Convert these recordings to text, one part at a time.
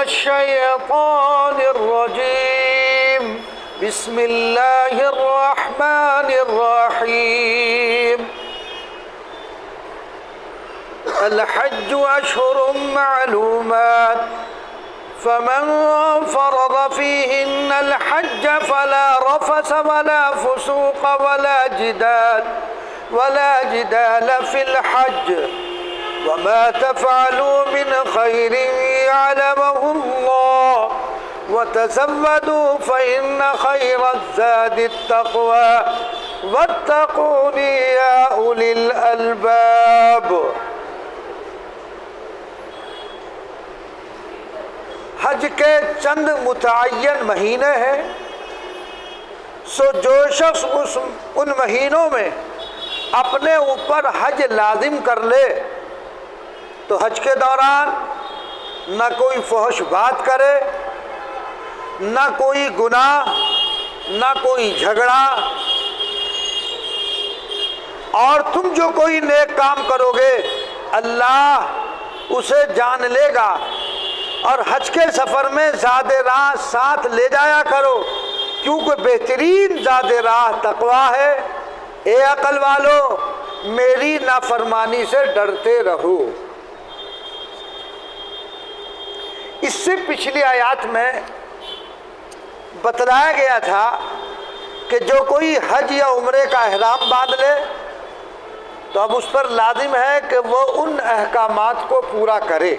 الشيطان الرجيم بسم الله الرحمن الرحيم الحج أشهر معلومات فمن فرض فيهن الحج فلا رفث ولا فسوق ولا جدال في الحج وما تفعلوا من خير يعلمه الله وتزودوا فإن خير الزاد التقوى واتقون يا أولي الألباب۔ حج کے چند متعین مہینے ہیں، سو جو شخص ان مہینوں میں اپنے اوپر حج لازم کر لے تو حج کے دوران نہ کوئی فحش بات کرے، نہ کوئی گناہ، نہ کوئی جھگڑا، اور تم جو کوئی نیک کام کرو گے اللہ اسے جان لے گا۔ اور حج کے سفر میں زاد راہ ساتھ لے جایا کرو، کیونکہ بہترین زاد راہ تقویٰ ہے۔ اے عقل والو میری نافرمانی سے ڈرتے رہو۔ اس سے پچھلی آیات میں بتلایا گیا تھا کہ جو کوئی حج یا عمرے کا احرام باندھ لے تو اب اس پر لازم ہے کہ وہ ان احکامات کو پورا کرے،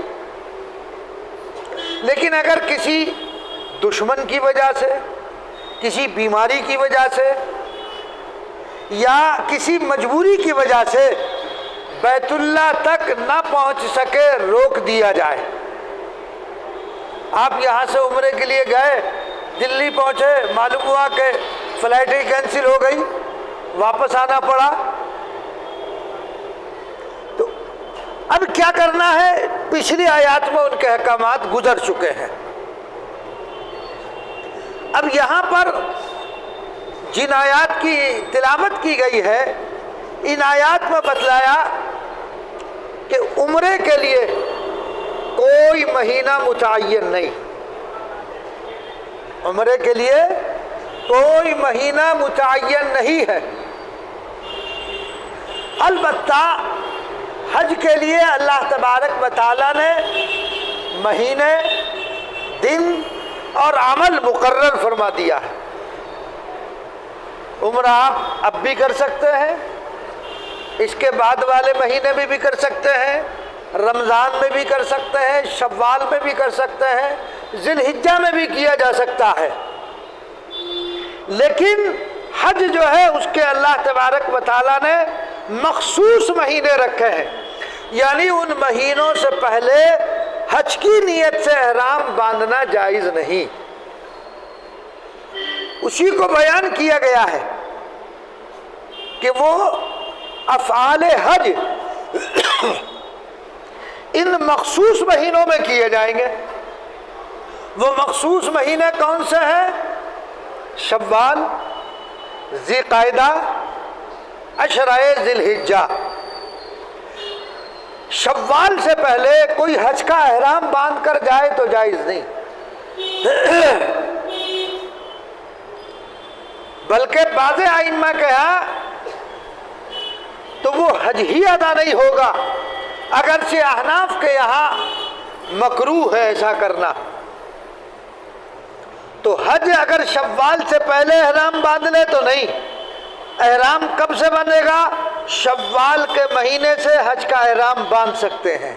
لیکن اگر کسی دشمن کی وجہ سے، کسی بیماری کی وجہ سے یا کسی مجبوری کی وجہ سے بیت اللہ تک نہ پہنچ سکے، روک دیا جائے۔ آپ یہاں سے عمرے کے لیے گئے، دلی پہنچے، معلوم ہوا کہ فلائٹ ہی کینسل ہو گئی، واپس آنا پڑا، تو اب کیا کرنا ہے؟ پچھلی آیات میں ان کے احکامات گزر چکے ہیں۔ اب یہاں پر جن آیات کی تلاوت کی گئی ہے، ان آیات میں بتلایا کہ عمرے کے لیے کوئی مہینہ متعین نہیں، عمرے کے لیے کوئی مہینہ متعین نہیں ہے۔ البتہ حج کے لیے اللہ تبارک و تعالیٰ نے مہینے، دن اور عمل مقرر فرما دیا ہے۔ عمرہ آپ اب بھی کر سکتے ہیں، اس کے بعد والے مہینے میں بھی کر سکتے ہیں، رمضان میں بھی کر سکتے ہیں، شوال میں بھی کر سکتے ہیں، ذی الحجہ میں بھی کیا جا سکتا ہے، لیکن حج جو ہے اس کے اللہ تبارک و تعالیٰ نے مخصوص مہینے رکھے ہیں، یعنی ان مہینوں سے پہلے حج کی نیت سے احرام باندھنا جائز نہیں۔ اسی کو بیان کیا گیا ہے کہ وہ افعال حج ان مخصوص مہینوں میں کیے جائیں گے۔ وہ مخصوص مہینے کون سے ہیں؟ شوال، ذی قعدہ، عشرہ ذی الحجہ۔ شوال سے پہلے کوئی حج کا احرام باندھ کر جائے تو جائز نہیں، بلکہ بعض ائمہ کہا تو وہ حج ہی ادا نہیں ہوگا، اگرچہ احناف کے یہاں مکروہ ہے ایسا کرنا۔ تو حج اگر شوال سے پہلے احرام باندھ لے تو نہیں، احرام کب سے بندھے گا؟ شوال کے مہینے سے حج کا احرام باندھ سکتے ہیں۔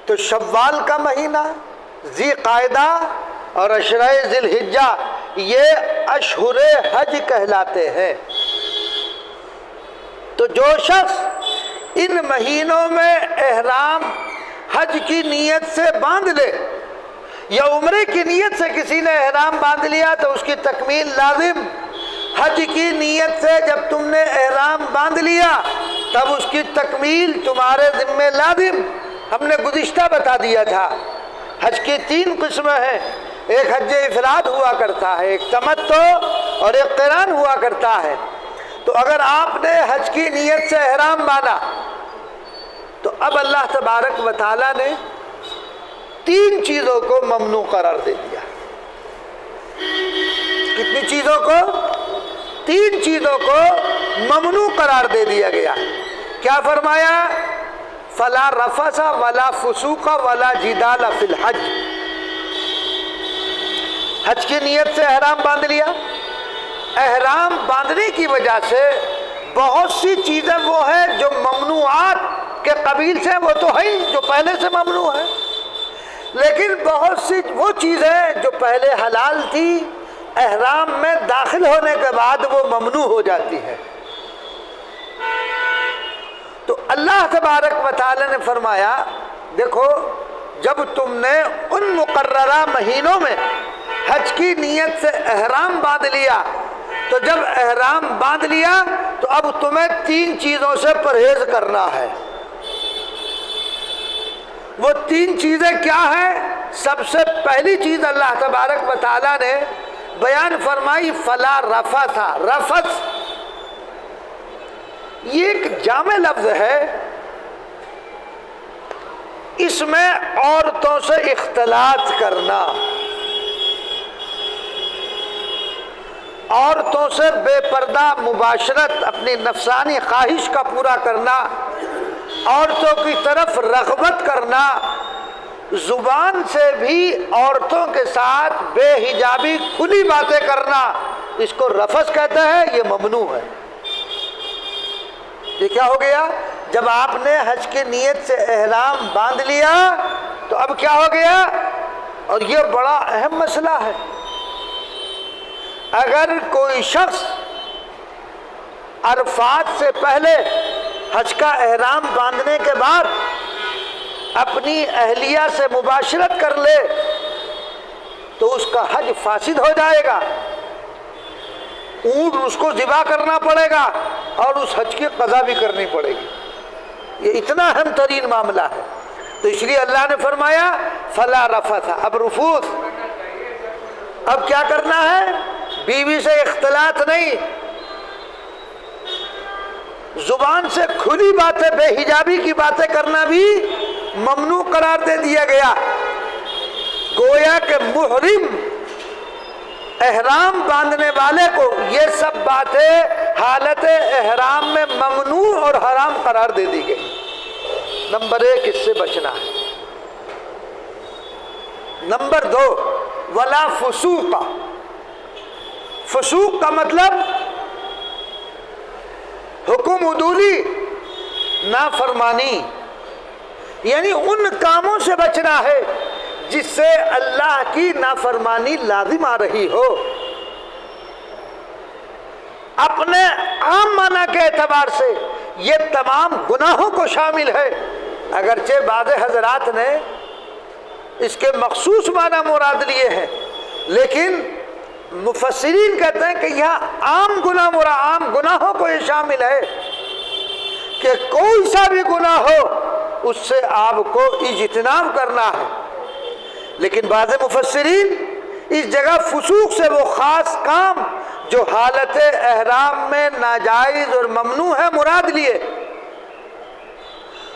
تو شوال کا مہینہ، ذی قعدہ اور عشرہ ذی الحجہ یہ اشہر حج کہلاتے ہیں۔ تو جو شخص ان مہینوں میں احرام حج کی نیت سے باندھ لے یا عمرے کی نیت سے کسی نے احرام باندھ لیا تو اس کی تکمیل لازم۔ حج کی نیت سے جب تم نے احرام باندھ لیا تب اس کی تکمیل تمہارے ذمہ لازم۔ ہم نے گزشتہ بتا دیا تھا حج کی 3 قسمیں ہیں، ایک حج افراد ہوا کرتا ہے، ایک تمتع اور ایک قران ہوا کرتا ہے۔ تو اگر آپ نے حج کی نیت سے احرام باندھا تو اب اللہ تبارک و تعالیٰ نے 3 چیزوں کو ممنوع قرار دے دیا۔ کتنی چیزوں کو؟ 3 چیزوں کو ممنوع قرار دے دیا گیا۔ کیا فرمایا؟ فلا رفث ولا فسوق ولا جدال فی الحج۔ حج کی نیت سے احرام باندھ لیا، احرام باندھنے کی وجہ سے بہت سی چیزیں وہ ہیں جو ممنوعات کے قبیل سے، وہ تو ہے جو پہلے سے ممنوع ہے، لیکن بہت سی وہ چیزیں جو پہلے حلال تھی احرام میں داخل ہونے کے بعد وہ ممنوع ہو جاتی ہے۔ تو اللہ تبارک و تعالی نے فرمایا دیکھو جب تم نے ان مقررہ مہینوں میں حج کی نیت سے احرام باندھ لیا، تو جب احرام باندھ لیا تو اب تمہیں 3 چیزوں سے پرہیز کرنا ہے۔ وہ 3 چیزیں کیا ہیں؟ سب سے پہلی چیز اللہ تبارک و تعالی نے بیان فرمائی فلا رفث۔ رفث یہ ایک جامع لفظ ہے، اس میں عورتوں سے اختلاط کرنا، عورتوں سے بے پردہ مباشرت، اپنی نفسانی خواہش کا پورا کرنا، عورتوں کی طرف رغبت کرنا، زبان سے بھی عورتوں کے ساتھ بے حجابی کھلی باتیں کرنا، اس کو رفث کہتے ہیں، یہ ممنوع ہے۔ یہ کیا ہو گیا؟ جب آپ نے حج کی نیت سے احرام باندھ لیا تو اب کیا ہو گیا؟ اور یہ بڑا اہم مسئلہ ہے، اگر کوئی شخص عرفات سے پہلے حج کا احرام باندھنے کے بعد اپنی اہلیہ سے مباشرت کر لے تو اس کا حج فاسد ہو جائے گا، اونٹ اس کو ذبح کرنا پڑے گا اور اس حج کی قضا بھی کرنی پڑے گی۔ یہ اتنا اہم ترین معاملہ ہے، تو اس لیے اللہ نے فرمایا فلا رفث۔ اب رفوث، اب کیا کرنا ہے؟ بیوی سے اختلاط نہیں، زبان سے کھلی باتیں، بے حجابی کی باتیں کرنا بھی ممنوع قرار دے دیا گیا۔ گویا کہ محرم احرام باندھنے والے کو یہ سب باتیں حالت احرام میں ممنوع اور حرام قرار دے دی گئی۔ نمبر 1 اس سے بچنا ہے۔ نمبر 2 ولا فسوق۔ فسوق کا مطلب حکم عدولی، نافرمانی، یعنی ان کاموں سے بچنا ہے جس سے اللہ کی نافرمانی لازم آ رہی ہو۔ اپنے عام معنی کے اعتبار سے یہ تمام گناہوں کو شامل ہے، اگرچہ بعض حضرات نے اس کے مخصوص معنی مراد لیے ہیں، لیکن مفسرین کہتے ہیں کہ یہاں عام گناہ مراد، عام گناہوں کو یہ شامل ہے کہ کوئی سا بھی گناہ ہو اس سے آپ کو اجتناب کرنا ہے۔ لیکن بعض مفسرین اس جگہ فسوق سے وہ خاص کام جو حالت احرام میں ناجائز اور ممنوع ہے مراد لیے،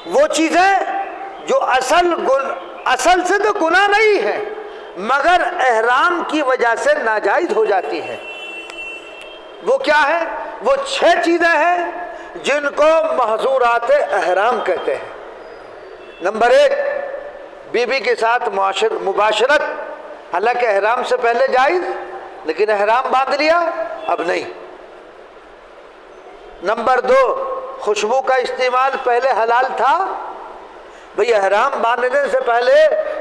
وہ چیزیں جو اصل سے تو گناہ نہیں ہے مگر احرام کی وجہ سے ناجائز ہو جاتی ہیں۔ وہ کیا ہے؟ وہ 6 چیزیں ہیں جن کو محظورات احرام کہتے ہیں۔ نمبر 1 بیوی کے ساتھ مباشرت، حالانکہ احرام سے پہلے جائز، لیکن احرام باندھ لیا اب نہیں۔ نمبر 2 خوشبو کا استعمال پہلے حلال تھا، بھئی احرام باندھنے سے پہلے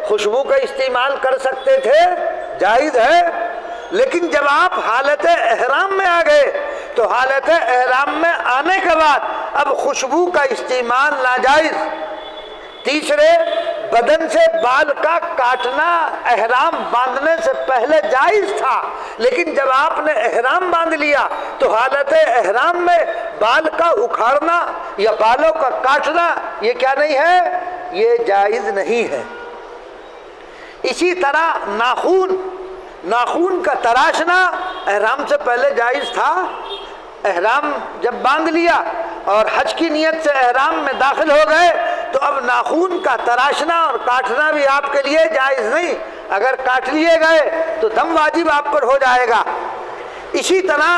خوشبو کا استعمال کر سکتے تھے، جائز ہے، لیکن جب آپ حالت احرام میں آ گئے تو حالت احرام میں آنے کے بعد اب خوشبو کا استعمال ناجائز۔ تیسرے بدن سے بال کا کاٹنا احرام باندھنے سے پہلے جائز تھا، لیکن جب آپ نے احرام باندھ لیا تو حالت احرام میں بال کا اکھاڑنا یا بالوں کا کاٹنا یہ کیا نہیں ہے؟ یہ جائز نہیں ہے۔ اسی طرح ناخون کا تراشنا احرام سے پہلے جائز تھا، احرام جب باندھ لیا اور حج کی نیت سے احرام میں داخل ہو گئے تو اب ناخون کا تراشنا اور کاٹنا بھی آپ کے لیے جائز نہیں، اگر کاٹ لیے گئے تو دم واجب آپ پر ہو جائے گا۔ اسی طرح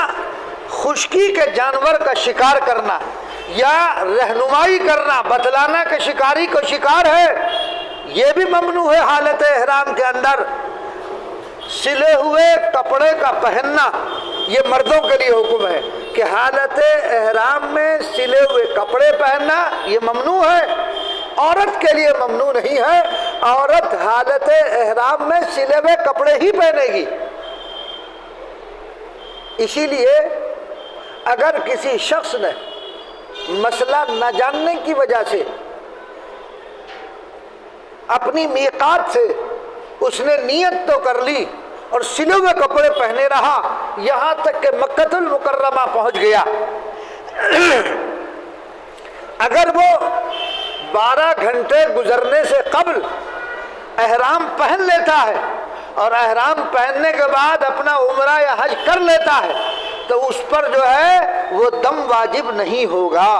خشکی کے جانور کا شکار کرنا یا رہنمائی کرنا، بتلانا کہ شکاری کو شکار ہے، یہ بھی ممنوع ہے حالت احرام کے اندر۔ سلے ہوئے کپڑے کا پہننا، یہ مردوں کے لیے حکم ہے کہ حالت احرام میں سلے ہوئے کپڑے پہننا یہ ممنوع ہے، عورت کے لیے ممنوع نہیں ہے۔ عورت حالت احرام میں سلے ہوئے کپڑے ہی پہنے گی۔ اسی لیے اگر کسی شخص نے مسئلہ نہ جاننے کی وجہ سے اپنی میقات سے اس نے نیت تو کر لی اور سلے ہوئے کپڑے پہنے رہا یہاں تک کہ مکہ المکرمہ پہنچ گیا، اگر وہ 12 گھنٹے گزرنے سے قبل احرام پہن لیتا ہے اور احرام پہننے کے بعد اپنا عمرہ یا حج کر لیتا ہے تو اس پر جو ہے وہ دم واجب نہیں ہوگا۔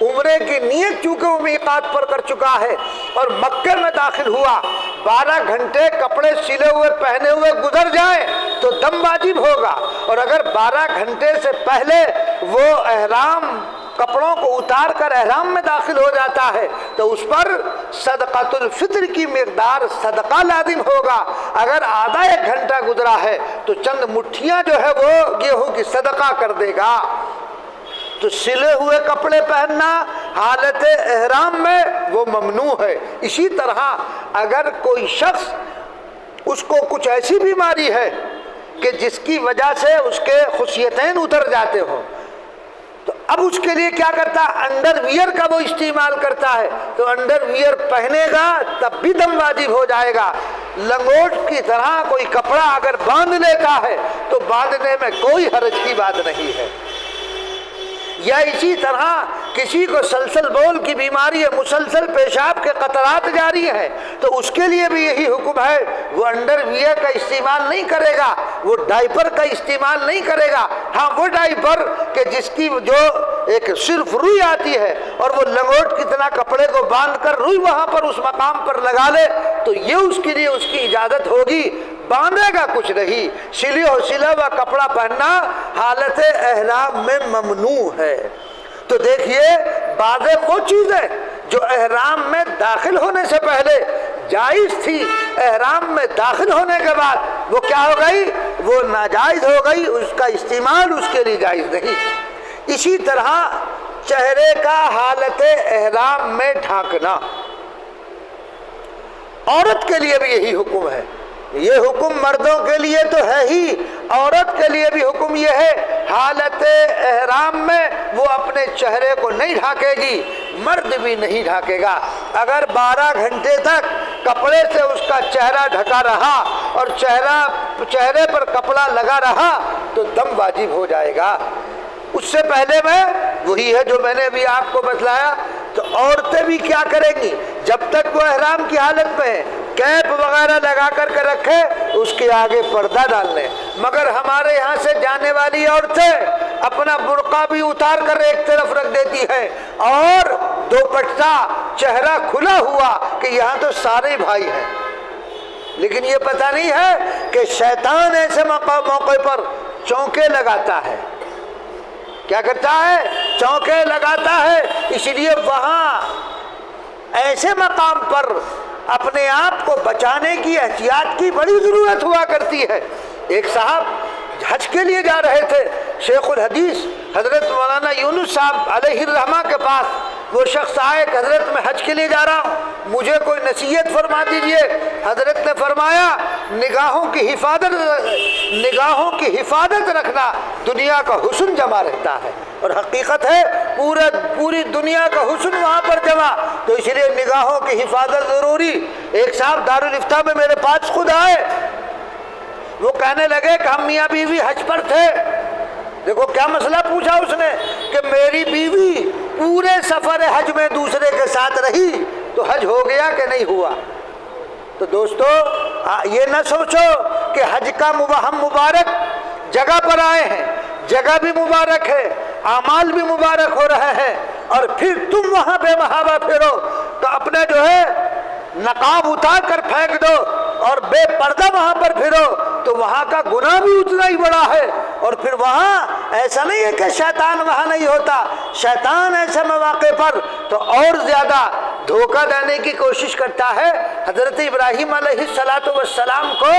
عمرے کی نیت چونکہ وہ میقات پر کر چکا ہے اور مکے میں داخل ہوا، 12 گھنٹے کپڑے سلے ہوئے پہنے ہوئے گزر جائیں تو دم واجب ہوگا، اور اگر 12 گھنٹے سے پہلے وہ احرام کپڑوں کو اتار کر احرام میں داخل ہو جاتا ہے تو اس پر صدقۃ الفطر کی مقدار صدقہ لازم ہوگا۔ اگر آدھا ایک گھنٹہ گزرا ہے تو چند مٹھیاں جو ہے وہ گیہوں کی صدقہ کر دے گا۔ تو سلے ہوئے کپڑے پہننا حالت احرام میں وہ ممنوع ہے۔ اسی طرح اگر کوئی شخص اس کو کچھ ایسی بیماری ہے کہ جس کی وجہ سے اس کے خصیتین اتر جاتے ہوں تو اب اس کے لیے کیا کرتا ہے؟ انڈر ویئر کا وہ استعمال کرتا ہے، تو انڈر ویئر پہنے گا تب بھی دم واجب ہو جائے گا۔ لنگوٹ کی طرح کوئی کپڑا اگر باندھ لیتا ہے تو باندھنے میں کوئی حرج کی بات نہیں ہے۔ یا اسی طرح کسی کو سلسل بول کی بیماری ہے، مسلسل پیشاب کے قطرات جاری ہیں، تو اس کے لیے بھی یہی حکم ہے، وہ انڈر ویئر کا استعمال نہیں کرے گا، وہ ڈائپر کا استعمال نہیں کرے گا۔ ہاں وہ ڈائپر کہ جس کی جو ایک صرف روئی آتی ہے اور وہ لنگوٹ کی طرح کپڑے کو باندھ کر روئی وہاں پر اس مقام پر لگا لے تو یہ اس کے لیے اس کی اجازت ہوگی، باندھے گا کچھ نہیں۔ سلا ہوا کپڑا پہننا حالت احرام میں ممنوع ہے۔ تو دیکھیے بعض وہ چیزیں جو احرام میں داخل ہونے سے پہلے جائز تھی، احرام میں داخل ہونے کے بعد وہ کیا ہو گئی؟ وہ ناجائز ہو گئی، اس کا استعمال اس کے لیے جائز نہیں۔ اسی طرح چہرے کا حالت احرام میں ڈھانکنا، عورت کے لیے بھی یہی حکم ہے۔ یہ حکم مردوں کے لیے تو ہے ہی، عورت کے لیے بھی حکم یہ ہے حالت احرام میں وہ اپنے چہرے کو نہیں ڈھانکے گی، مرد بھی نہیں ڈھانکے گا۔ اگر 12 گھنٹے تک کپڑے سے اس کا چہرہ ڈھکا رہا اور چہرے پر کپڑا لگا رہا تو دم واجب ہو جائے گا۔ اس سے پہلے میں وہی ہے جو میں نے بھی آپ کو بتلایا، تو عورتیں بھی کیا کریں گی؟ جب تک وہ احرام کی حالت میں کیپ وغیرہ لگا کر کے رکھے اس کے آگے پردہ ڈال لیں، مگر ہمارے یہاں سے جانے والی عورتیں اپنا برقع بھی اتار کر ایک طرف رکھ دیتی ہیں اور دوپٹہ چہرہ کھلا ہوا کہ یہاں تو سارے بھائی ہیں، لیکن یہ پتہ نہیں ہے کہ شیطان ایسے موقع پر چونکے لگاتا ہے۔ کیا کرتا ہے؟ چونکے لگاتا ہے۔ اس لیے وہاں ایسے مقام پر اپنے آپ کو بچانے کی احتیاط کی بڑی ضرورت ہوا کرتی ہے۔ ایک صاحب حج کے لیے جا رہے تھے، شیخ الحدیث حضرت مولانا یونس صاحب علیہ الرحمہ کے پاس وہ شخص آئے کہ حضرت میں حج کے لیے جا رہا ہوں، مجھے کوئی نصیحت فرما دیجئے۔ حضرت نے فرمایا نگاہوں کی حفاظت رکھنا دنیا کا حسن جمع رہتا ہے، اور حقیقت ہے پوری دنیا کا حسن وہاں پر جمع، تو اس لیے نگاہوں کی حفاظت ضروری۔ ایک صاحب دارالفتاح میں میرے پاس خود آئے، وہ کہنے لگے کہ ہم میاں بیوی حج پر تھے۔ دیکھو کیا مسئلہ پوچھا اس نے کہ میری بیوی پورے سفر حج میں دوسرے کے ساتھ رہی تو حج ہو گیا کہ نہیں ہوا؟ تو دوستو یہ نہ سوچو کہ حج کا ہم مبارک جگہ پر آئے ہیں، جگہ بھی مبارک ہے، اعمال بھی مبارک ہو رہے ہیں، اور پھر تم وہاں بے محابہ پھرو تو اپنے جو ہے نقاب اتار کر پھینک دو اور بے پردہ وہاں پر پھرو تو وہاں کا گناہ بھی اتنا ہی بڑا ہے۔ اور پھر وہاں ایسا نہیں ہے کہ شیطان وہاں نہیں ہوتا، شیطان ایسے مواقع پر تو اور زیادہ دھوکہ دینے کی کوشش کرتا ہے۔ حضرت ابراہیم علیہ السلام کو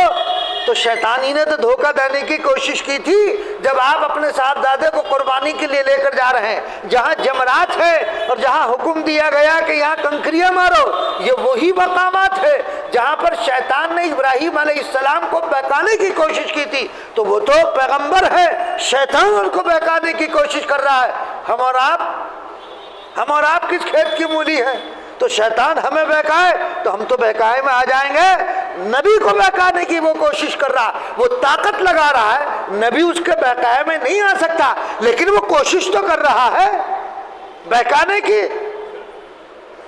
تو شیطان ہی نے تو دھوکہ دینے کی کوشش کی تھی جب آپ اپنے صاحبزادے کو قربانی کے لیے لے کر جا رہے ہیں، جہاں جمرات ہے اور جہاں حکم دیا گیا کہ یہاں کنکریاں مارو، یہ وہی مقامات ہے جہاں پر شیطان نے ابراہیم علیہ السلام کو بہکانے کی کوشش کی تھی۔ تو وہ تو پیغمبر ہے، شیطان ان کو بہکانے کی کوشش کر رہا ہے۔ ہم اور آپ کس کھیت کی مولی ہے؟ تو شیطان ہمیں بہکائے تو ہم تو بہکائے میں آ جائیں گے۔ نبی کو بہکانے کی وہ کوشش کر رہا، وہ طاقت لگا رہا ہے، نبی اس کے بہکائے میں نہیں آ سکتا، لیکن وہ کوشش تو کر رہا ہے بہکانے کی۔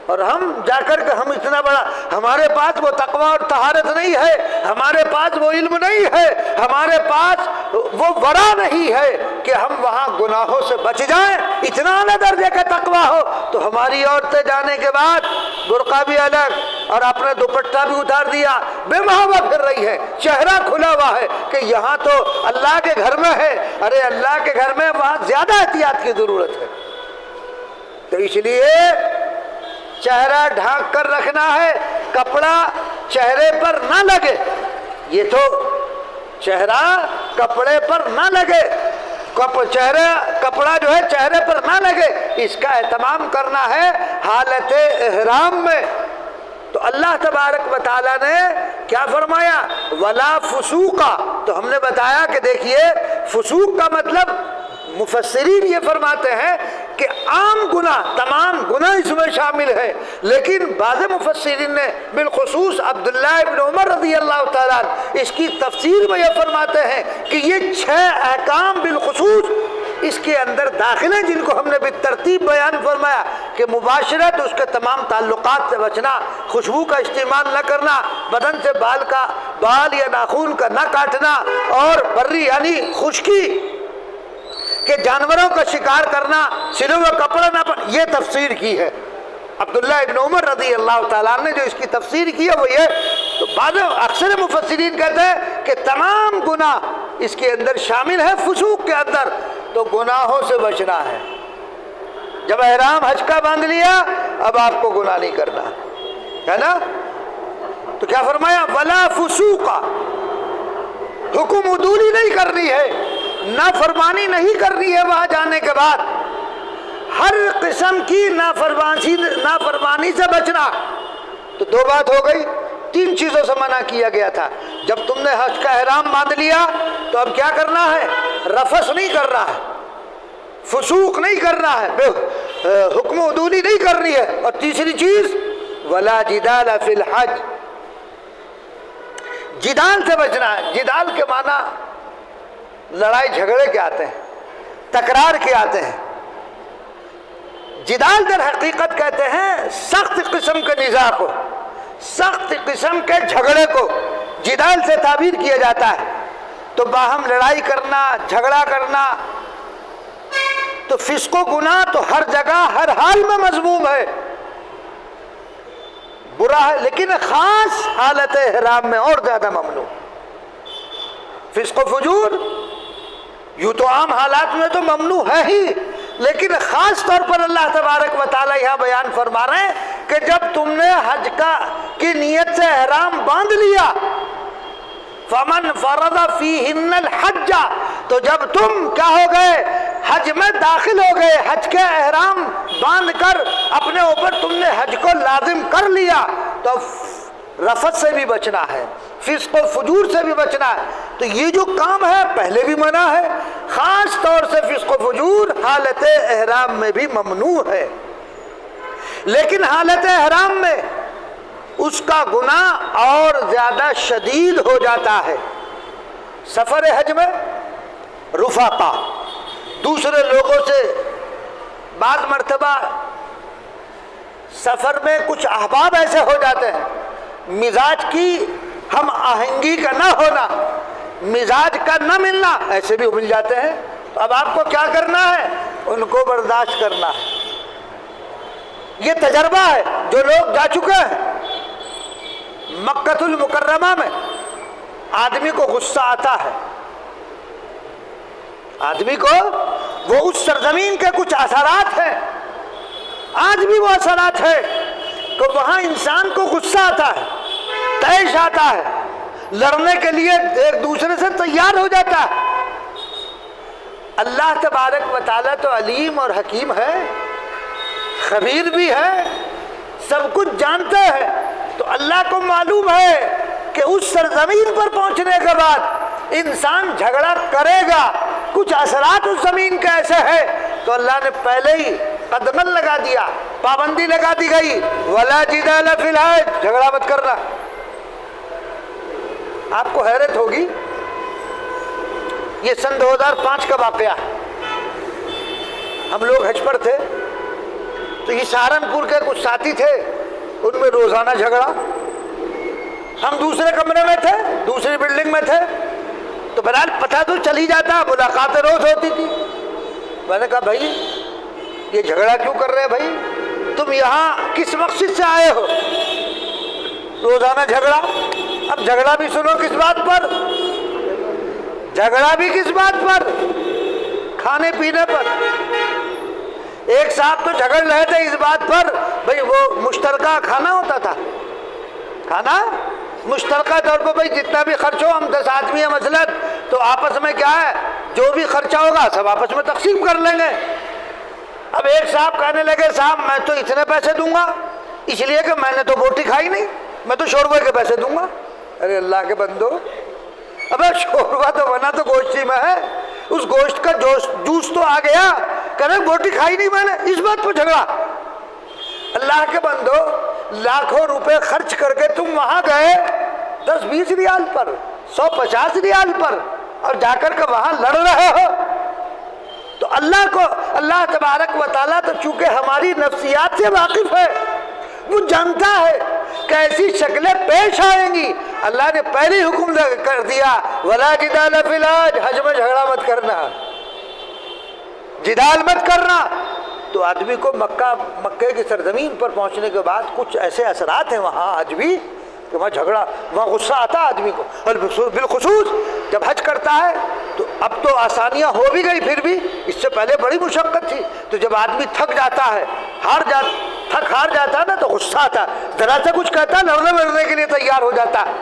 اور ہم جا کر کے ہم اتنا بڑا، ہمارے پاس وہ تقوی اور طہارت نہیں ہے، ہمارے پاس وہ علم نہیں ہے، ہمارے پاس وہ ورع نہیں ہے کہ ہم وہاں گناہوں سے بچ جائیں، اتنا اعلیٰ درجے کا تقوی ہو۔ تو ہماری عورتیں جانے کے بعد برقع بھی الگ اور اپنا دوپٹہ بھی اتار دیا، بے محابہ پھر رہی ہے، چہرہ کھلا ہوا ہے کہ یہاں تو اللہ کے گھر میں ہے۔ ارے اللہ کے گھر میں وہاں زیادہ احتیاط کی ضرورت ہے۔ تو اس لیے چہرہ ڈھانک کر رکھنا ہے، کپڑا چہرے پر نہ لگے، یہ تو چہرہ کپڑے پر نہ لگے، کپڑا جو ہے چہرے پر نہ لگے، اس کا اہتمام کرنا ہے حالت احرام میں۔ تو اللہ تبارک و تعالیٰ نے کیا فرمایا؟ ولا فسوقا۔ تو ہم نے بتایا کہ دیکھیے فسوق کا مطلب مفسرین یہ فرماتے ہیں کہ عام گناہ، تمام گناہ اس میں شامل ہے، لیکن بعض مفسرین نے بالخصوص عبداللہ ابن عمر رضی اللہ تعالیٰ اس کی تفسیر میں یہ فرماتے ہیں کہ یہ 6 احکام بالخصوص اس کے اندر داخل ہیں جن کو ہم نے بالترتیب بیان فرمایا کہ مباشرت، اس کے تمام تعلقات سے بچنا، خوشبو کا استعمال نہ کرنا، بدن سے بال یا ناخن کا نہ کاٹنا، اور بری یعنی خشکی کہ جانوروں کا شکار کرنا، سلے ہوئے کپڑے نہ پہننا، یہ تفسیر کی ہے عبداللہ ابن عمر رضی اللہ تعالیٰ نے جو اس کی تفسیر کی ہے وہ یہ۔ تو بعض اکثر مفسرین کہتے ہیں کہ تمام گناہ اس کے اندر شامل ہے، فسوق کے اندر، تو گناہوں سے بچنا ہے۔ جب احرام حج کا باندھ لیا اب آپ کو گناہ نہیں کرنا ہے نا۔ تو کیا فرمایا؟ ولا فسوقا، حکم عدولی نہیں کرنی ہے، نافرمانی نہیں کرنی ہے وہاں جانے کے بعد، ہر قسم کی نافرمانی سے بچنا۔ تو 2 بات ہو گئی، 3 چیزوں سے منع کیا گیا تھا۔ جب تم نے حج کا احرام باندھ لیا تو اب کیا کرنا ہے؟ رفث نہیں کرنا ہے، فسوق نہیں کرنا ہے، حکم عدولی نہیں کرنی ہے۔ اور تیسری چیز ولا جدال فی الحج، جدال سے بچنا ہے۔ جدال کے معنی لڑائی جھگڑے کے آتے ہیں، تکرار کے آتے ہیں۔ جدال در حقیقت کہتے ہیں سخت قسم کے نزاع کو، سخت قسم کے جھگڑے کو جدال سے تعبیر کیا جاتا ہے۔ تو باہم لڑائی کرنا، جھگڑا کرنا، تو فسق و گناہ تو ہر جگہ ہر حال میں مذموم ہے، برا ہے، لیکن خاص حالت احرام میں اور زیادہ ممنوع۔ فسق و فجور یوں تو عام حالات میں تو ممنوع ہے ہی، لیکن خاص طور پر اللہ تبارک و تعالیٰ یہاں بیان فرما رہے ہیں کہ جب تم نے حج کی نیت سے احرام باندھ لیا، فمن فرض فیہن الحج، تو جب تم کیا ہو گئے؟ حج میں داخل ہو گئے، حج کے احرام باندھ کر اپنے اوپر تم نے حج کو لازم کر لیا، تو رفث سے بھی بچنا ہے، فسق و فجور سے بھی بچنا ہے۔ تو یہ جو کام ہے پہلے بھی منع ہے، خاص طور سے فسق و فجور حالت احرام میں بھی ممنوع ہے، لیکن حالت احرام میں اس کا گناہ اور زیادہ شدید ہو جاتا ہے۔ سفر حج میں رفقا، دوسرے لوگوں سے بعض مرتبہ سفر میں کچھ احباب ایسے ہو جاتے ہیں، مزاج کی ہم آہنگی کا نہ ہونا، مزاج کا نہ ملنا، ایسے بھی مل جاتے ہیں۔ تو اب آپ کو کیا کرنا ہے؟ ان کو برداشت کرنا ہے، یہ تجربہ ہے جو لوگ جا چکے ہیں۔ مکہ المکرمہ میں آدمی کو غصہ آتا ہے، آدمی کو وہ اس سرزمین کے کچھ اثرات ہیں، آج بھی وہ اثرات ہیں کہ وہاں انسان کو غصہ آتا ہے، طیش آتا ہے، لڑنے کے لیے ایک دوسرے سے تیار ہو جاتا ہے۔ اللہ تبارک و تعالیٰ تو علیم اور حکیم ہے، خبیر بھی ہے، سب کچھ جانتے ہیں، تو اللہ کو معلوم ہے کہ اس سرزمین پر پہنچنے کے بعد انسان جھگڑا کرے گا، کچھ اثرات اس زمین کے ایسے ہیں، تو اللہ نے پہلے ہی قدغن لگا دیا، پابندی لگا دی گئی، وَلَا جِدَالَ فِي الْحَجِّ، جھگڑا مت کرنا۔ آپ کو حیرت ہوگی، یہ سن 2005 کا واقعہ ہے، ہم لوگ حج پر تھے، تو یہ سہارنپور کے کچھ ساتھی تھے، ان میں روزانہ جھگڑا، ہم دوسرے کمرے میں تھے، دوسری بلڈنگ میں تھے، تو بہرحال پتہ تو چل ہی جاتا، ملاقاتیں روز ہوتی تھی۔ میں نے کہا بھائی یہ جھگڑا کیوں کر رہے ہیں بھائی، تم یہاں کس مقصد سے آئے ہو؟ روزانہ جھگڑا، اب جھگڑا بھی سنو کس بات پر، جھگڑا بھی کس بات پر، کھانے پینے پر۔ ایک صاحب تو جھگڑ رہے تھے اس بات پر، بھئی وہ مشترکہ کھانا ہوتا تھا، کھانا مشترکہ طور پر، بھئی جتنا بھی خرچ ہو، ہم 10 آدمی ہیں مثلاً، تو آپس میں کیا ہے، جو بھی خرچہ ہوگا سب آپس میں تقسیم کر لیں گے۔ اب ایک صاحب کہنے لگے صاحب میں تو اتنے پیسے دوں گا، اس لیے کہ میں نے تو بوٹی کھائی نہیں، میں تو شوربے کے پیسے دوں گا۔ ارے اللہ کے بندو، ابے شوربہ تو بنا تو گوشتی میں ہے، اس گوشت کا جوس تو آ گیا، کہہ رہے بوٹی کھائی نہیں میں نے، اس بات پر جھگڑا۔ اللہ کے بندو، لاکھوں روپے خرچ کر کے تم وہاں گئے 10-20 ریال پر، 150 ریال پر، اور جا کر کے وہاں لڑ رہے ہو، تو اللہ تبارک و تعالیٰ تو چونکہ ہماری نفسیات سے واقف ہے، وہ جانتا ہے کہ ایسی شکلیں پیش آئیں گی۔ اللہ نے پہلے حکم کر دیا وَلَا جِدَالَ فِي الْحَجِّ، حج میں جھگڑا مت کرنا، جدال مت کرنا۔ تو آدمی کو مکے کی سرزمین پر پہنچنے کے بعد کچھ ایسے اثرات ہیں وہاں آج بھی کہ وہاں جھگڑا، وہاں غصہ آتا آدمی کو، اور بالخصوص جب حج کرتا ہے تو اب تو آسانیاں ہو بھی گئی، پھر بھی اس سے پہلے بڑی مشقت تھی۔ تو جب آدمی تھک جاتا ہے، ہار جاتا ہے نا، تو غصہ آتا ہے، ذرا سے کچھ کہتا ہے لڑنے کے لیے تیار ہو جاتا ہے۔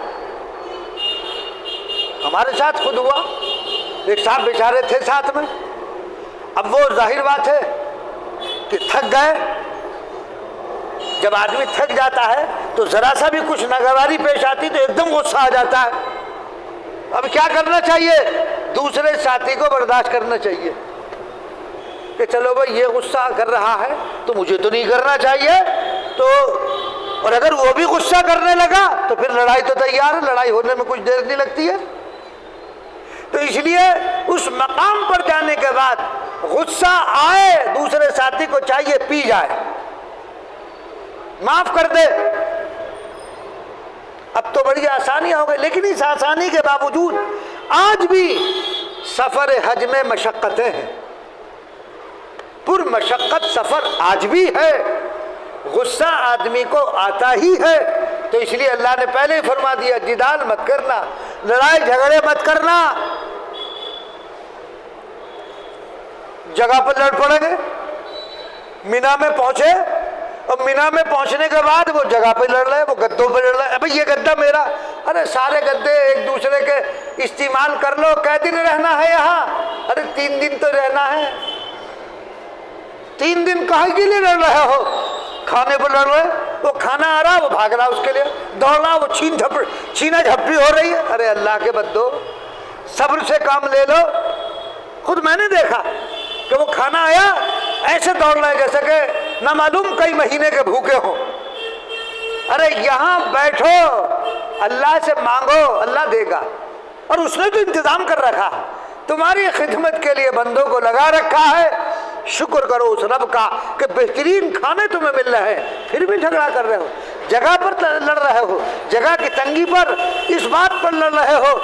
ہمارے ساتھ خود ہوا، ایک صاحب بیچارے تھے ساتھ میں، اب وہ ظاہر بات ہے کہ تھک گئے، جب آدمی تھک جاتا ہے تو ذرا سا بھی کچھ ناگواری پیش آتی تو ایک دم غصہ آ جاتا ہے۔ اب کیا کرنا چاہیے؟ دوسرے ساتھی کو برداشت کرنا چاہیے کہ چلو بھائی یہ غصہ کر رہا ہے تو مجھے تو نہیں کرنا چاہیے، تو اور اگر وہ بھی غصہ کرنے لگا تو پھر لڑائی تو تیار ہے، لڑائی ہونے میں کچھ دیر نہیں لگتی ہے۔ تو اس لیے اس مقام پر جانے کے بعد غصہ آئے، دوسرے ساتھی کو چاہیے پی جائے، معاف کر دے۔ اب تو بڑی آسانیاں ہو گئی، لیکن اس آسانی کے باوجود آج بھی سفر حج میں مشقتیں ہیں، پر مشقت سفر آج بھی ہے، غصہ آدمی کو آتا ہی ہے۔ تو اس لیے اللہ نے پہلے ہی فرما دیا جدال مت کرنا، لڑائی جھگڑے مت کرنا۔ جگہ پر لڑ پڑیں گے، مینا میں پہنچے، اور مینا میں پہنچنے کے بعد وہ جگہ پہ لڑ رہے ہیں، وہ گدوں پہ لڑ رہے ہیں، بھئی یہ گدا میرا، ارے سارے گدے ایک دوسرے کے استعمال کر لو، کئے دن رہنا ہے یہاں؟ ارے 3 دن تو رہنا ہے۔ 3 دن کہے کے لیے لڑ رہے ہو؟ کھانے پر لڑ رہے، وہ کھانا آ رہا وہ بھاگ رہا، اس کے لیے دوڑ رہا، وہ چھینا جھپٹی ہو رہی ہے۔ ارے اللہ کے بندو، صبر سے کام لے لو۔ خود میں نے دیکھا کہ وہ کھانا آیا ایسے دوڑ رہے جیسے کہ نہ معلوم کئی مہینے کے بھوکے ہوں۔ ارے یہاں بیٹھو، اللہ سے مانگو، اللہ دے گا، اور اس نے تو انتظام کر رکھا، تمہاری خدمت کے لیے بندوں کو لگا رکھا ہے۔ شکر کرو اس رب کا کہ بہترین کھانے تمہیں مل رہے ہیں، پھر بھی جھگڑا کر رہے ہو، جگہ پر لڑ رہے ہو، جگہ کی تنگی پر، اس بات پر لڑ رہے ہو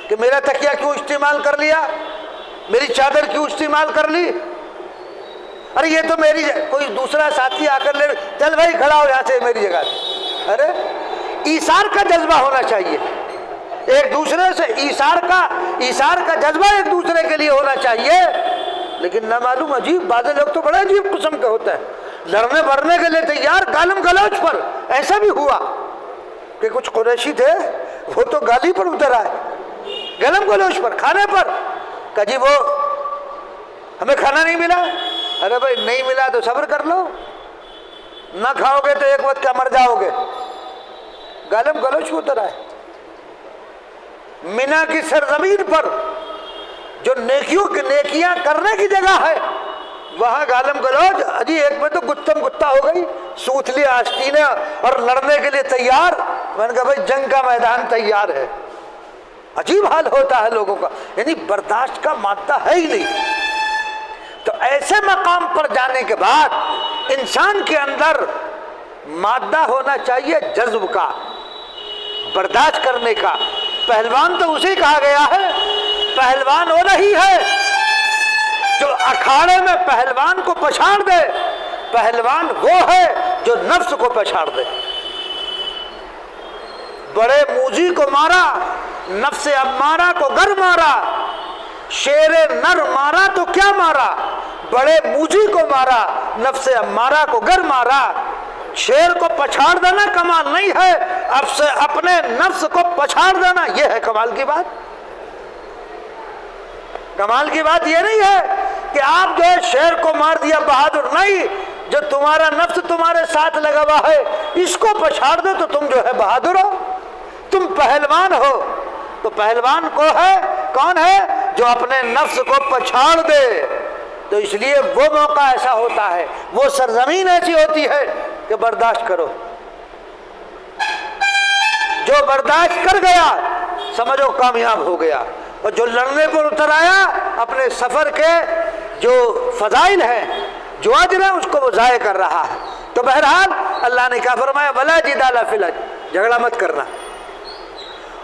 کہ میرا تکیہ کیوں استعمال کر لیا، میری چادر کیوں استعمال کر لی۔ ارے یہ تو میری کوئی دوسرا ساتھی آ کر لے، چل بھائی کھڑا ہو یہاں سے میری جگہ سے۔ ارے ایثار کا جذبہ ہونا چاہیے، ایک دوسرے سے ایثار کا جذبہ ایک دوسرے کے لیے ہونا چاہیے۔ لیکن نہ معلوم عجیب، بعض لوگ تو بڑے عجیب قسم کے ہوتا ہے، لڑنے بڑھنے کے لیے تیار، گالم گلوچ پر۔ ایسا بھی ہوا کہ کچھ قریشی تھے، وہ تو گالی پر اتر آئے، گالم گلوچ پر، کھانے پر۔ کہ جی وہ ہمیں کھانا نہیں ملا۔ ارے بھائی نہیں ملا تو صبر کر لو، نہ کھاؤ گے تو ایک وقت کا مر جاؤ گے۔ گالم گلوچ اتر آئے۔ مینا کی سرزمین پر جو نیکیاں کرنے کی جگہ ہے، وہاں گالم گلوچ۔ اجی ایک میں تو گتم گتا ہو گئی، سوت لی آستینیں اور لڑنے کے لیے تیار۔ میں نے کہا بھائی جنگ کا میدان تیار ہے۔ عجیب حال ہوتا ہے لوگوں کا، یعنی برداشت کا مادہ ہے ہی نہیں۔ تو ایسے مقام پر جانے کے بعد انسان کے اندر مادہ ہونا چاہیے، جذب کا، برداشت کرنے کا۔ پہلوان تو اسے کہا گیا ہے، پہلوان وہ نہیں ہے جو اکھاڑے میں پہلوان کو پچھاڑ دے، پہلوان وہ ہے جو نفس کو پچھاڑ دے۔ بڑے موذی کو مارا، نفس امارہ کو گر مارا، شیر نر مارا تو کیا مارا، بڑے موذی کو مارا، نفس امارہ کو گر مارا۔ شیر کو پچھاڑ دینا کمال نہیں ہے، اب سے اپنے نفس کو پچھاڑ دینا یہ ہے کمال کی بات۔ کمال کی بات یہ نہیں ہے کہ آپ جو ہے شیر کو مار دیا، بہادر نہیں، جو تمہارا نفس تمہارے ساتھ لگا ہوا ہے اس کو پچھاڑ دو تو تم جو ہے بہادر ہو، تم پہلوان ہو۔ تو پہلوان کو ہے کون ہے؟ جو اپنے نفس کو پچھاڑ دے۔ تو اس لیے وہ موقع ایسا ہوتا ہے، وہ سرزمین ایسی ہوتی ہے کہ برداشت کرو۔ جو برداشت کر گیا سمجھو کامیاب ہو گیا، اور جو لڑنے پر اتر آیا اپنے سفر کے جو فضائل ہیں، جو اجر ہے، اس کو وہ ضائع کر رہا ہے۔ تو بہرحال اللہ نے کیا فرمایا؟ ولا جدال فی الحج، جھگڑا مت کرنا۔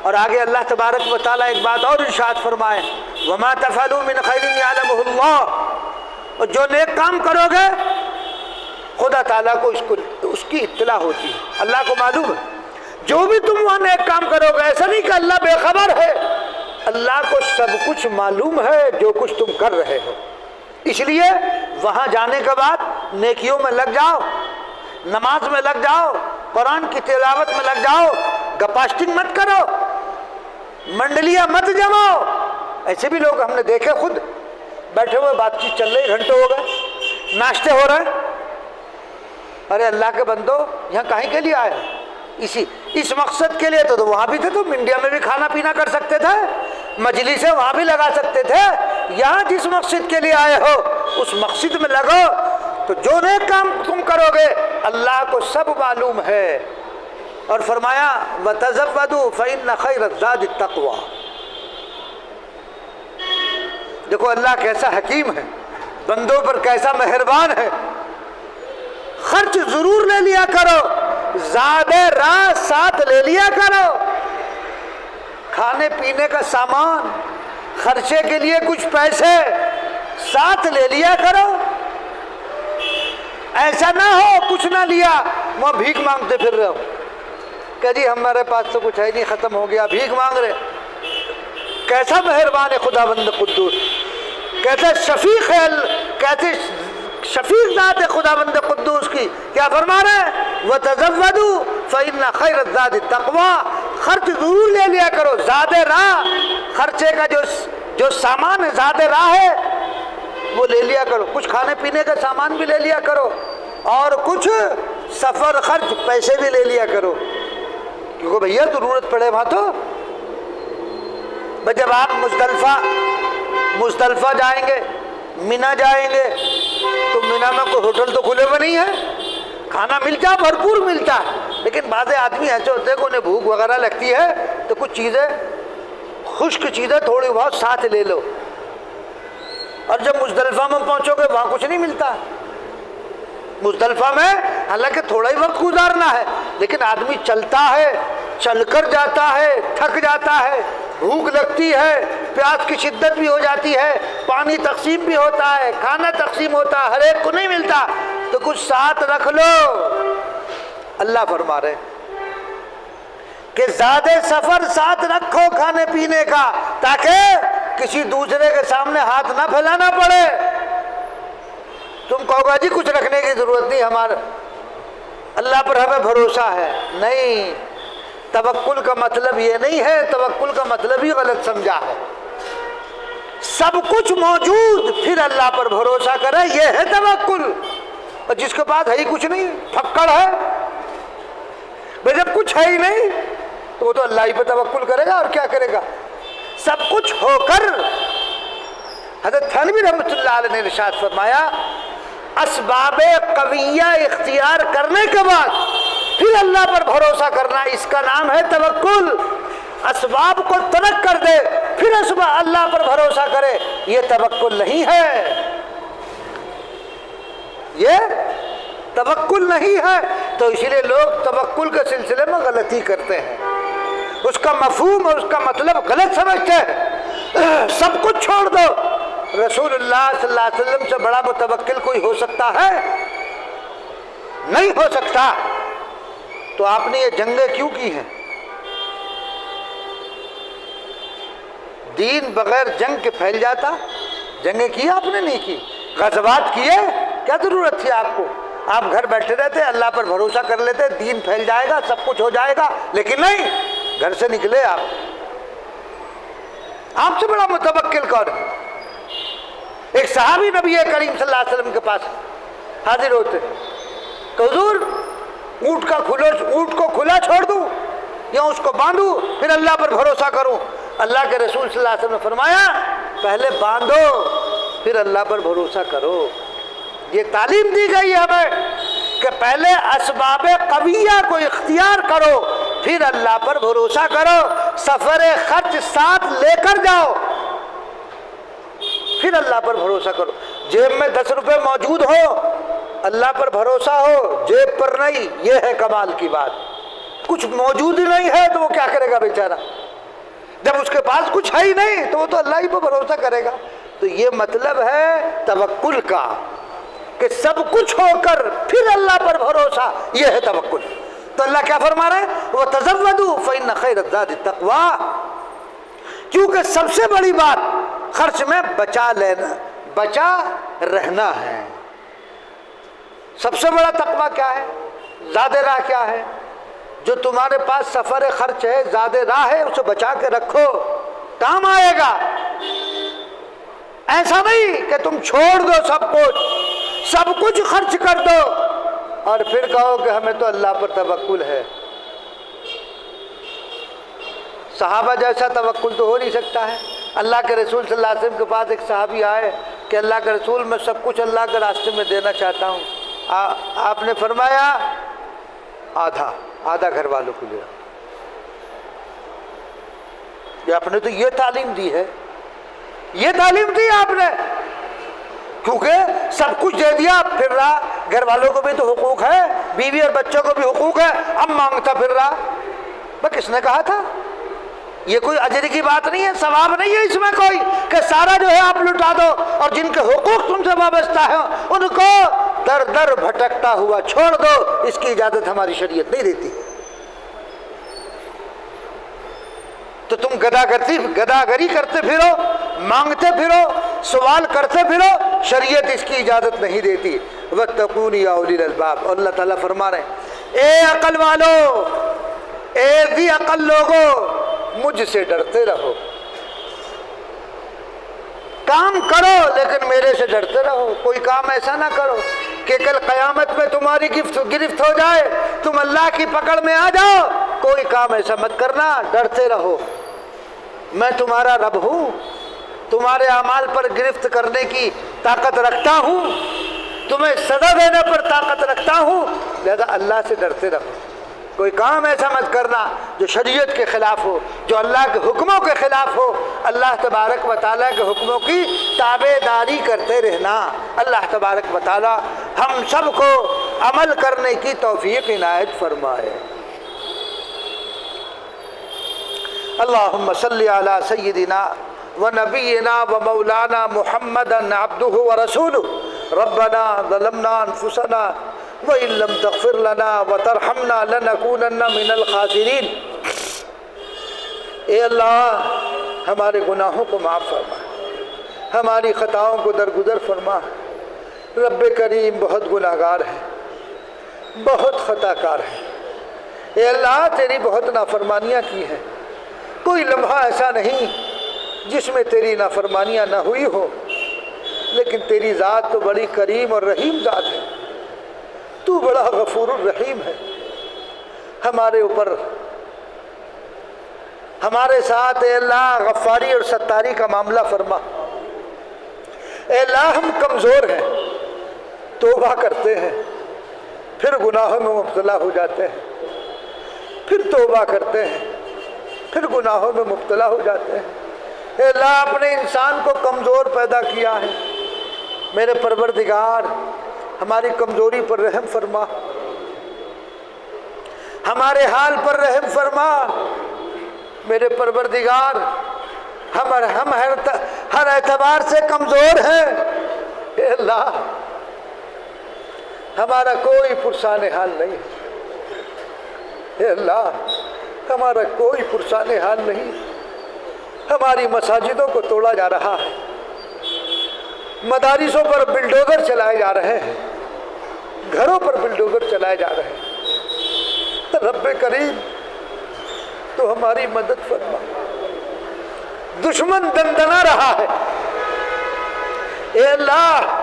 اور آگے اللہ تبارک و تعالیٰ ایک بات اور ارشاد فرمائے، وما تفعلوا من خیر یعلمہ اللہ، اور جو نیک کام کرو گے خدا تعالیٰ کو اس کی اطلاع ہوتی ہے، اللہ کو معلوم ہے۔ جو بھی تم وہاں نیک کام کرو گے، ایسا نہیں کہ اللہ بے خبر ہے، اللہ کو سب کچھ معلوم ہے جو کچھ تم کر رہے ہو۔ اس لیے وہاں جانے کے بعد نیکیوں میں لگ جاؤ، نماز میں لگ جاؤ، قرآن کی تلاوت میں لگ جاؤ، گپاسٹنگ مت کرو، منڈلیاں مت جماؤ۔ ایسے بھی لوگ ہم نے دیکھے، خود بیٹھے ہوئے بات چیت چل رہی، گھنٹے ہو گئے، ناشتے ہو رہے ہیں۔ ارے اللہ کے بندو، یہاں کہیں کے لیے آئے؟ اس مقصد کے لیے تو وہاں بھی تھے، تم انڈیا میں بھی کھانا پینا کر سکتے تھے، مجلسیں وہاں بھی لگا سکتے تھے۔ یہاں جس مقصد کے لیے آئے ہو اس مقصد میں لگو، تو جو نیک کام تم کرو گے اللہ کو سب معلوم ہے۔ اور فرمایا وَتَزَوَّدُوا فَإِنَّ خَيْرَ الزَّادِ التَّقْوَىٰ۔ دیکھو اللہ کیسا حکیم ہے، بندوں پر کیسا مہربان ہے۔ خرچ ضرور لے لیا کرو، زیادہ راہ ساتھ لے لیا کرو، کھانے پینے کا سامان، خرچے کے لیے کچھ پیسے ساتھ لے لیا کرو۔ ایسا نہ ہو کچھ نہ لیا، وہ بھیک مانگتے پھر رہے ہو کہ جی ہمارے پاس تو کچھ ہے نہیں، ختم ہو گیا، بھیک مانگ رہے۔ کیسا مہربان ہے خدا بند قدوس، کہتے شفیق ہے، کہتے شفیق ذات ہے خدا بند قدوس کی۔ کیا فرما رہے ہیں؟ وَتَزَوَّدُوا فَإِنَّ خَيْرَ الزَّادِ التَّقْوَىٰ۔ خرچ ضرور لے لیا کرو، زیادہ راہ، خرچے کا جو سامان ہے زیادہ راہ ہے وہ لے لیا کرو، کچھ کھانے پینے کا سامان بھی لے لیا کرو، اور کچھ سفر خرچ پیسے بھی لے لیا کرو، کیونکہ بھیا ضرورت پڑے وہاں تو۔ جب آپ مزدلفہ جائیں گے، مینا جائیں گے، تو مینا میں کوئی ہوٹل تو کھلے ہوئے نہیں ہے، کھانا ملتا ہے، بھرپور ملتا ہے، لیکن بعض آدمی ایسے ہوتے ہیں کہ انہیں بھوک وغیرہ لگتی ہے تو کچھ چیزیں، خشک چیزیں تھوڑی بہت ساتھ لے لو، اور جب مزدلفہ میں پہنچو گے وہاں کچھ نہیں ملتا۔ مزدلفہ میں حالانکہ تھوڑا ہی وقت گزارنا ہے، لیکن آدمی چلتا ہے چل کر جاتا ہے، تھک جاتا ہے، بھوک لگتی ہے، پیاس کی شدت بھی ہو جاتی ہے، پانی تقسیم بھی ہوتا ہے، کھانا تقسیم ہوتا ہے، ہر ایک کو نہیں ملتا، تو کچھ ساتھ رکھ لو۔ اللہ فرما رہے کہ زیادہ سفر ساتھ رکھو کھانے پینے کا، تاکہ کسی دوسرے کے سامنے ہاتھ نہ پھیلانا پڑے۔ تم کہو گا جی کچھ رکھنے کی ضرورت نہیں، ہمارا اللہ پر ہمیں بھروسہ ہے۔ نہیں، توکل کا مطلب یہ نہیں ہے، توکل کا مطلب ہی غلط سمجھا ہے۔ سب کچھ موجود پھر اللہ پر بھروسہ کرے، یہ ہے توکل۔ اور جس کے پاس ہے ہی کچھ نہیں، پھکڑ ہے، بھئی جب کچھ ہے ہی نہیں تو وہ تو اللہ ہی پہ توکل کرے گا، اور کیا کرے گا؟ سب کچھ ہو کر حضرت تھانوی رحمۃ اللہ علیہ نے ارشاد فرمایا، اسباب قویہ اختیار کرنے کے بعد پھر اللہ پر بھروسہ کرنا، اس کا نام ہے توکل۔ اسباب کو ترک کر دے پھر اللہ پر بھروسہ کرے، یہ توکل نہیں ہے، یہ توکل نہیں ہے۔ تو اسی لیے لوگ توکل کے سلسلے میں غلطی کرتے ہیں، اس کا مفہوم اور اس کا مطلب غلط سمجھتے ہیں۔ سب کچھ چھوڑ دو، رسول اللہ صلی اللہ علیہ وسلم سے بڑا متوکل کوئی ہو سکتا ہے؟ نہیں ہو سکتا۔ تو آپ نے یہ جنگیں کیوں کی ہیں؟ دین بغیر جنگ کے پھیل جاتا؟ جنگیں کی آپ نے؟ نہیں کی۔ غزوات کیے؟ کیا ضرورت تھی آپ کو؟ آپ گھر بیٹھے رہتے، اللہ پر بھروسہ کر لیتے، دین پھیل جائے گا، سب کچھ ہو جائے گا، لیکن نہیں، گھر سے نکلے آپ سے بڑا متوکل کون ہے؟ ایک صحابی نبی کریم صلی اللہ علیہ وسلم کے پاس حاضر ہوتے کہ حضور اونٹ کو کھلا چھوڑ دوں یا اس کو باندھوں پھر اللہ پر بھروسہ کروں؟ اللہ کے رسول صلی اللہ علیہ وسلم نے فرمایا پہلے باندھو پھر اللہ پر بھروسہ کرو۔ یہ تعلیم دی گئی ہے ہمیں کہ پہلے اسباب قویہ کو اختیار کرو پھر اللہ پر بھروسہ کرو۔ سفر خرچ ساتھ لے کر جاؤ پھر اللہ پر بھروسہ کرو۔ جیب میں 10 روپے موجود ہو، اللہ پر بھروسہ ہو، جیب پر نہیں، یہ ہے کمال کی بات۔ کچھ موجود ہی نہیں ہے تو وہ کیا کرے گا بیچارہ؟ جب اس کے پاس کچھ ہے ہی نہیں تو وہ تو اللہ ہی پر بھروسہ کرے گا۔ تو یہ مطلب ہے توکل کا کہ سب کچھ ہو کر پھر اللہ پر بھروسہ، یہ ہے توکل۔ تو اللہ کیا فرما رہے ہیں؟ وَتَزَوَّدُوا فَإِنَّ خَيْرَ الزَّادِ التَّقْوَىٰ، کیونکہ سب سے بڑی بات خرچ میں بچا لینا، بچا رہنا ہے۔ سب سے بڑا تقویٰ کیا ہے؟ زیادہ راہ کیا ہے؟ جو تمہارے پاس سفر خرچ ہے، زیادہ راہ ہے، اسے بچا کے رکھو، کام آئے گا۔ ایسا نہیں کہ تم چھوڑ دو سب کچھ خرچ کر دو اور پھر کہو کہ ہمیں تو اللہ پر توکل ہے۔ صحابہ جیسا توکل تو ہو نہیں سکتا ہے۔ اللہ کے رسول صلی اللہ علیہ وسلم کے پاس ایک صحابی آئے کہ اللہ کے رسول میں سب کچھ اللہ کے راستے میں دینا چاہتا ہوں۔ آپ نے فرمایا آدھا گھر والوں کو لے۔ یہ آپ نے تو یہ تعلیم دی ہے، یہ تعلیم دی آپ نے، کیونکہ سب کچھ دے دیا، پھر رہا گھر والوں کو بھی تو حقوق ہے، بیوی اور بچوں کو بھی حقوق ہے، اب مانگتا پھر رہا۔ بس کس نے کہا تھا؟ یہ کوئی اجر کی بات نہیں ہے، ثواب نہیں ہے اس میں کوئی کہ سارا جو ہے آپ لٹا دو، اور جن کے حقوق تم سے وابستہ ہیں ان کو در در بھٹکتا ہوا چھوڑ دو، اس کی اجازت ہماری شریعت نہیں دیتی۔ تو تم گداگری کرتے پھرو، مانگتے پھرو، سوال کرتے پھرو، شریعت اس کی اجازت نہیں دیتی۔ وَاتَّقُونِ يَا أُولِي الْأَلْبَابِ، اور اللہ تعالیٰ فرما رہے ہیں اے عقل والو، اے ذی عقل لوگو، مجھ سے ڈرتے رہو۔ کام کرو لیکن میرے سے ڈرتے رہو۔ کوئی کام ایسا نہ کرو کہ کل قیامت میں تمہاری گرفت ہو جائے، تم اللہ کی پکڑ میں آ جاؤ۔ کوئی کام ایسا مت کرنا، ڈرتے رہو۔ میں تمہارا رب ہوں، تمہارے اعمال پر گرفت کرنے کی طاقت رکھتا ہوں، تمہیں سزا دینے پر طاقت رکھتا ہوں، لہذا اللہ سے ڈرتے رہو۔ کوئی کام ایسا مت کرنا جو شریعت کے خلاف ہو، جو اللہ کے حکموں کے خلاف ہو۔ اللہ تبارک و تعالیٰ کے حکموں کی تابع داری کرتے رہنا۔ اللہ تبارک و تعالیٰ ہم سب کو عمل کرنے کی توفیق عنایت فرمائے۔ اللہم صلی علی سیدنا و نبینا و مولانا محمدا عبدہ و رسولہ ربنا ظلمنا انفسنا وَإِن لَّمْ تَغْفِرْ لَنَا وَتَرْحَمْنَا لَنَكُونَنَّ مِنَ الْخَاسِرِينَ۔ اے اللہ ہمارے گناہوں کو معاف فرما، ہماری خطاؤں کو درگزر فرما۔ رب کریم بہت گناہگار ہے، بہت خطا کار ہے۔ اے اللہ تیری بہت نافرمانیاں کی ہیں، کوئی لمحہ ایسا نہیں جس میں تیری نافرمانیاں نہ ہوئی ہو، لیکن تیری ذات تو بڑی کریم اور رحیم ذات ہے، تو بڑا غفور الرحیم ہے۔ ہمارے اوپر، ہمارے ساتھ اے اللہ غفاری اور ستاری کا معاملہ فرما۔ اے اللہ ہم کمزور ہیں، توبہ کرتے ہیں، پھر گناہوں میں مبتلا ہو جاتے ہیں، پھر توبہ کرتے ہیں، پھر گناہوں میں مبتلا ہو جاتے ہیں۔ اے اللہ اپنے انسان کو کمزور پیدا کیا ہے، میرے پروردگار ہماری کمزوری پر رحم فرما، ہمارے حال پر رحم فرما۔ میرے پروردگار ہم ہر اعتبار سے کمزور ہیں، اے اللہ ہمارا کوئی پرسان حال نہیں ہے، اے اللہ ہمارا کوئی پرسان حال نہیں۔ ہماری مساجدوں کو توڑا جا رہا ہے، مدارسوں پر بلڈوزر چلائے جا رہے ہیں، گھروں پر بلڈوزر چلائے جا رہے ہیں۔ رب کریم تو ہماری مدد فرما، دشمن دندنا رہا ہے، اے اللہ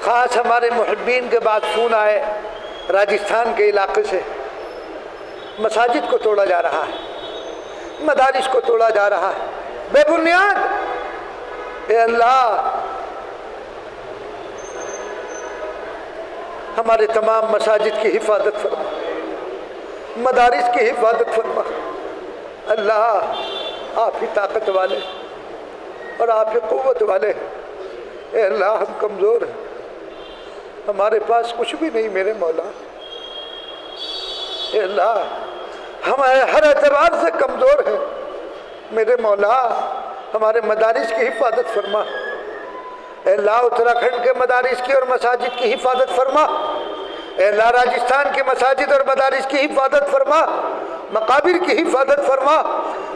خاص ہمارے محبین کے بعد فون آئے راجستھان کے علاقے سے، مساجد کو توڑا جا رہا ہے، مدارس کو توڑا جا رہا ہے بے بنیاد۔ اے اللہ ہمارے تمام مساجد کی حفاظت فرما، مدارس کی حفاظت فرما۔ اللہ آپ ہی طاقت والے اور آپ ہی قوت والے ہیں، اے اللہ ہم کمزور ہیں، ہمارے پاس کچھ بھی نہیں میرے مولا۔ اے اللہ ہم ہر اعتبار سے کمزور ہیں میرے مولا، ہمارے مدارس کی حفاظت فرما۔ اے اللہ اتراکھنڈ کے مدارس کی اور مساجد کی حفاظت فرما، اے اللہ راجستھان کے مساجد اور مدارس کی حفاظت فرما، مقابر کی حفاظت فرما،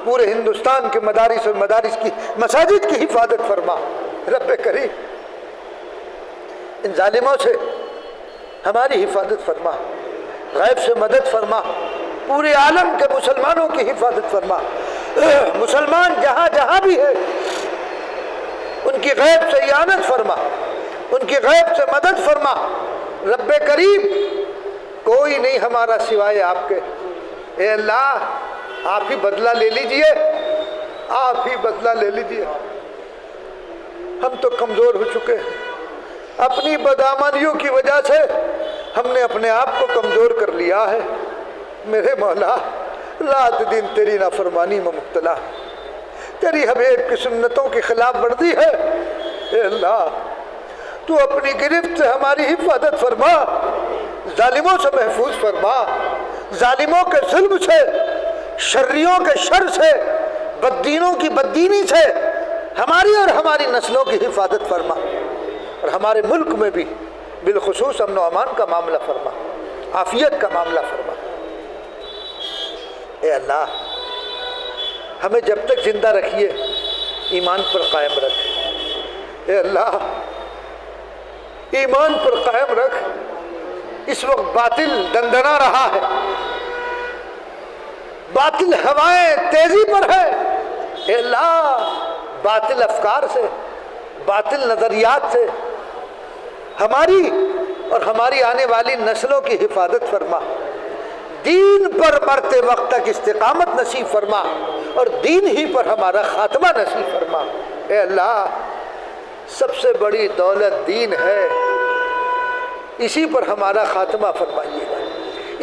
پورے ہندوستان کے مدارس اور مدارس کی مساجد کی حفاظت فرما۔ رب کریم ان ظالموں سے ہماری حفاظت فرما، غیب سے مدد فرما، پورے عالم کے مسلمانوں کی حفاظت فرما۔ مسلمان جہاں جہاں بھی ہے ان کی غیب سے اعانت فرما، ان کی غیب سے مدد فرما۔ رب کریم کوئی نہیں ہمارا سوائے آپ کے، اے اللہ آپ ہی بدلہ لے لیجئے، آپ ہی بدلہ لے لیجئے۔ ہم تو کمزور ہو چکے ہیں، اپنی بدامانیوں کی وجہ سے ہم نے اپنے آپ کو کمزور کر لیا ہے۔ میرے مولا رات دن تیری نافرمانی میں مبتلا، تیری حبیب کی سنتوں کی خلاف ورزی ہے، اے اللہ تو اپنی گرفت سے ہماری حفاظت فرما، ظالموں سے محفوظ فرما، ظالموں کے ظلم سے، شریوں کے شر سے، بددینوں کی بددینی سے ہماری اور ہماری نسلوں کی حفاظت فرما، اور ہمارے ملک میں بھی بالخصوص امن و امان کا معاملہ فرما، عافیت کا معاملہ فرما۔ اے اللہ ہمیں جب تک زندہ رکھیے ایمان پر قائم رکھ، اے اللہ ایمان پر قائم رکھ۔ اس وقت باطل دندنا رہا ہے، باطل ہوائیں تیزی پر ہے، اے اللہ باطل افکار سے، باطل نظریات سے ہماری اور ہماری آنے والی نسلوں کی حفاظت فرما، دین پر مرتے وقت تک استقامت نصیب فرما، اور دین ہی پر ہمارا خاتمہ نصیب فرما۔ اے اللہ سب سے بڑی دولت دین ہے، اسی پر ہمارا خاتمہ فرمائیے گا،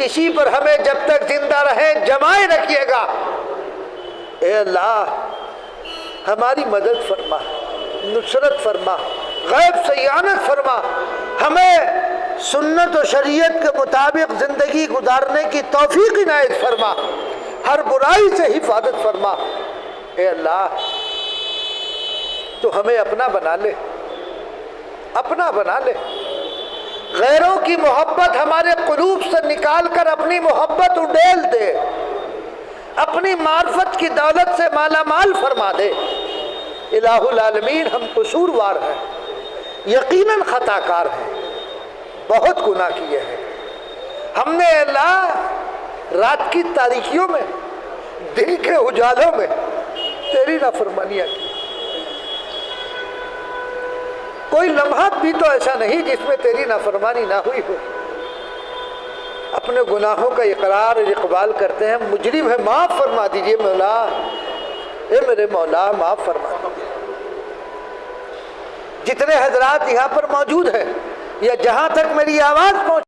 اسی پر ہمیں جب تک زندہ رہیں جمائے رکھیے گا۔ اے اللہ ہماری مدد فرما، نصرت فرما، غیب سے اعانت فرما، ہمیں سنت و شریعت کے مطابق زندگی گزارنے کی توفیق عنایت فرما، ہر برائی سے حفاظت فرما۔ اے اللہ تو ہمیں اپنا بنا لے، اپنا بنا لے، غیروں کی محبت ہمارے قلوب سے نکال کر اپنی محبت اڈیل دے، اپنی معرفت کی دولت سے مالا مال فرما دے۔ الہ العالمین ہم قصوروار ہیں، یقیناً خطا کار ہیں، بہت گناہ کیے ہیں ہم نے۔ اللہ رات کی تاریکیوں میں، دن کے اجالوں میں تیری نافرمانیاں کی، کوئی لمحہ بھی تو ایسا نہیں جس میں تیری نافرمانی نہ ہوئی ہو۔ اپنے گناہوں کا اقرار اور اقبال کرتے ہیں، مجرم ہے معاف فرما دیجئے مولا، اے میرے مولا معاف فرما دیجئے۔ جتنے حضرات یہاں پر موجود ہیں یا جہاں تک میری آواز پہنچ